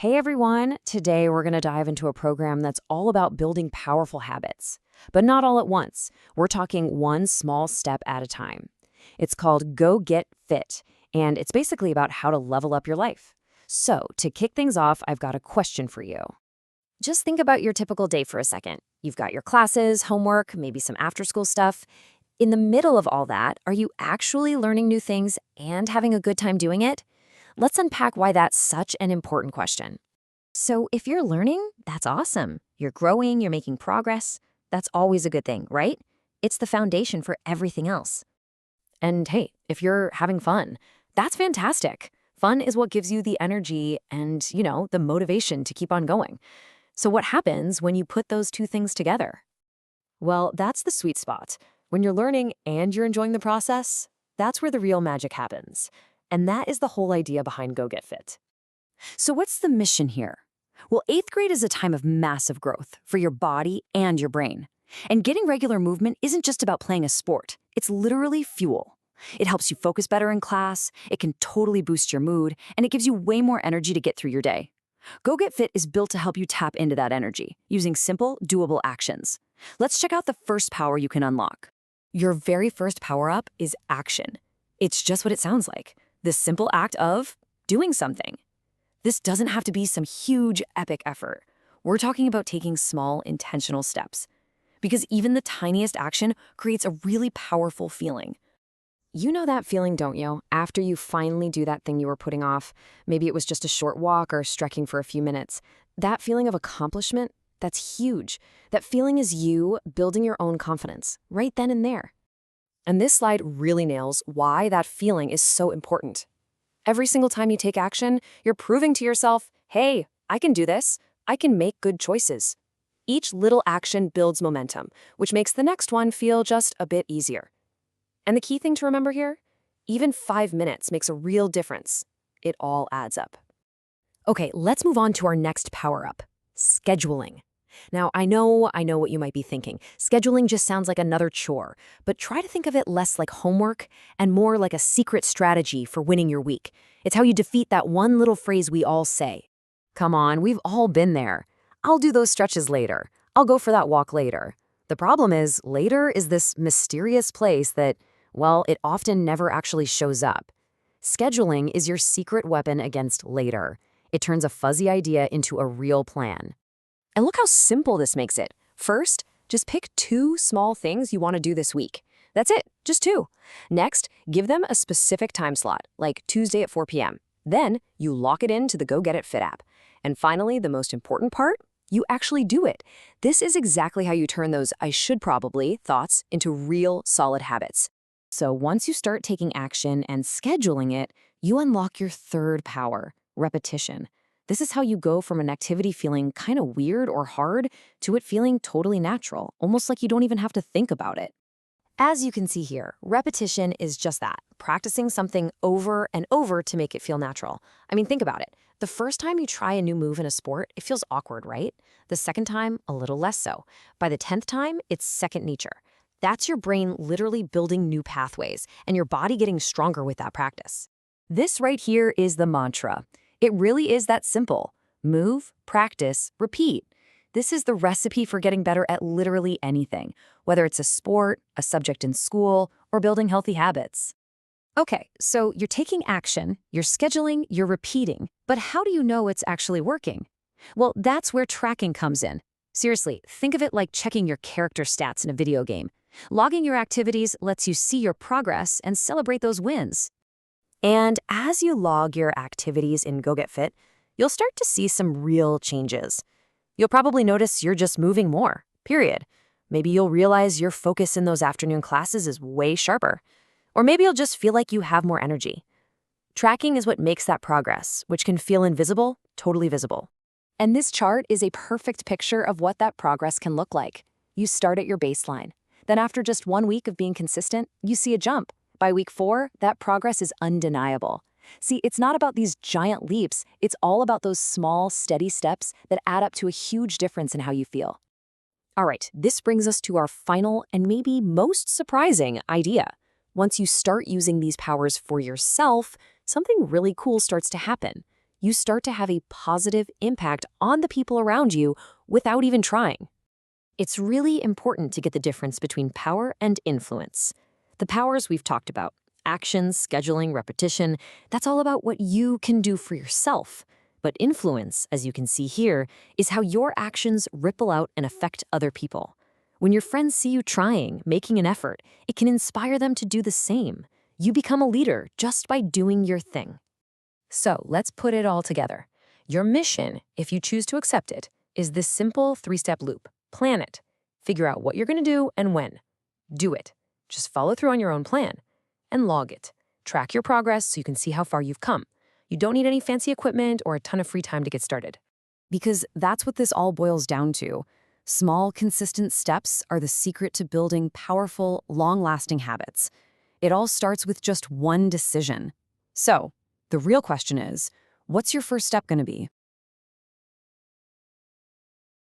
Hey everyone, today we're going to dive into a program that's all about building powerful habits, but not all at once. We're talking one small step at a time. It's called GoGet.Fit, and it's basically about how to level up your life. So, to kick things off, I've got a question for you. Just think about your typical day for a second. You've got your classes, homework, maybe some after-school stuff. In the middle of all that, are you actually learning new things and having a good time doing it? Let's unpack why that's such an important question. So, if you're learning, that's awesome. You're growing, you're making progress. That's always a good thing, right? It's the foundation for everything else. And hey, if you're having fun, that's fantastic. Fun is what gives you the energy and, the motivation to keep on going. So, what happens when you put those two things together? Well, that's the sweet spot. When you're learning and you're enjoying the process, that's where the real magic happens. And that is the whole idea behind GoGet.Fit. So what's the mission here? Well, 8th grade is a time of massive growth for your body and your brain. And getting regular movement isn't just about playing a sport. It's literally fuel. It helps you focus better in class, it can totally boost your mood, and it gives you way more energy to get through your day. GoGet.Fit is built to help you tap into that energy using simple, doable actions. Let's check out the first power you can unlock. Your very first power-up is action. It's just what it sounds like. The simple act of doing something. This doesn't have to be some huge, epic effort. We're talking about taking small, intentional steps. Because even the tiniest action creates a really powerful feeling. You know that feeling, don't you? After you finally do that thing you were putting off, maybe it was just a short walk or stretching for a few minutes. That feeling of accomplishment, that's huge. That feeling is you building your own confidence, right then and there. And this slide really nails why that feeling is so important. Every single time you take action, you're proving to yourself, hey, I can do this. I can make good choices. Each little action builds momentum, which makes the next one feel just a bit easier. And the key thing to remember here? Even 5 minutes makes a real difference. It all adds up. Okay, let's move on to our next power-up, scheduling. Now, I know what you might be thinking. Scheduling just sounds like another chore, but try to think of it less like homework and more like a secret strategy for winning your week. It's how you defeat that one little phrase we all say. Come on, we've all been there. I'll do those stretches later. I'll go for that walk later. The problem is, later is this mysterious place that, well, it often never actually shows up. Scheduling is your secret weapon against later. It turns a fuzzy idea into a real plan. And look how simple this makes it. First, just pick 2 small things you want to do this week. That's it, just 2. Next, give them a specific time slot, like Tuesday at 4 p.m. Then, you lock it into the GoGet.Fit app. And finally, the most important part, you actually do it. This is exactly how you turn those I should probably thoughts into real solid habits. So once you start taking action and scheduling it, you unlock your third power, repetition. This is how you go from an activity feeling kind of weird or hard to it feeling totally natural, almost like you don't even have to think about it. As you can see here, repetition is just that, practicing something over and over to make it feel natural. I mean, think about it. The first time you try a new move in a sport, it feels awkward, right? The second time, a little less so. By the 10th time, it's second nature. That's your brain literally building new pathways and your body getting stronger with that practice. This right here is the mantra. It really is that simple. Move, practice, repeat. This is the recipe for getting better at literally anything, whether it's a sport, a subject in school, or building healthy habits. Okay, so you're taking action, you're scheduling, you're repeating, but how do you know it's actually working? Well, that's where tracking comes in. Seriously, think of it like checking your character stats in a video game. Logging your activities lets you see your progress and celebrate those wins. And as you log your activities in GoGet.Fit, you'll start to see some real changes. You'll probably notice you're just moving more, period. Maybe you'll realize your focus in those afternoon classes is way sharper. Or maybe you'll just feel like you have more energy. Tracking is what makes that progress, which can feel invisible, totally visible. And this chart is a perfect picture of what that progress can look like. You start at your baseline. Then after just 1 week of being consistent, you see a jump. By week 4, that progress is undeniable. See, it's not about these giant leaps, it's all about those small, steady steps that add up to a huge difference in how you feel. All right, this brings us to our final and maybe most surprising idea. Once you start using these powers for yourself, something really cool starts to happen. you start to have a positive impact on the people around you without even trying. It's really important to get the difference between power and influence. The powers we've talked about, actions, scheduling, repetition, that's all about what you can do for yourself. But influence, as you can see here, is how your actions ripple out and affect other people. When your friends see you trying, making an effort, it can inspire them to do the same. You become a leader just by doing your thing. So let's put it all together. Your mission, if you choose to accept it, is this simple 3-step loop. Plan it. Figure out what you're going to do and when. Do it. Just follow through on your own plan. And log it. Track your progress so you can see how far you've come. You don't need any fancy equipment or a ton of free time to get started. Because that's what this all boils down to. Small, consistent steps are the secret to building powerful, long-lasting habits. It all starts with just one decision. So, the real question is, what's your first step going to be?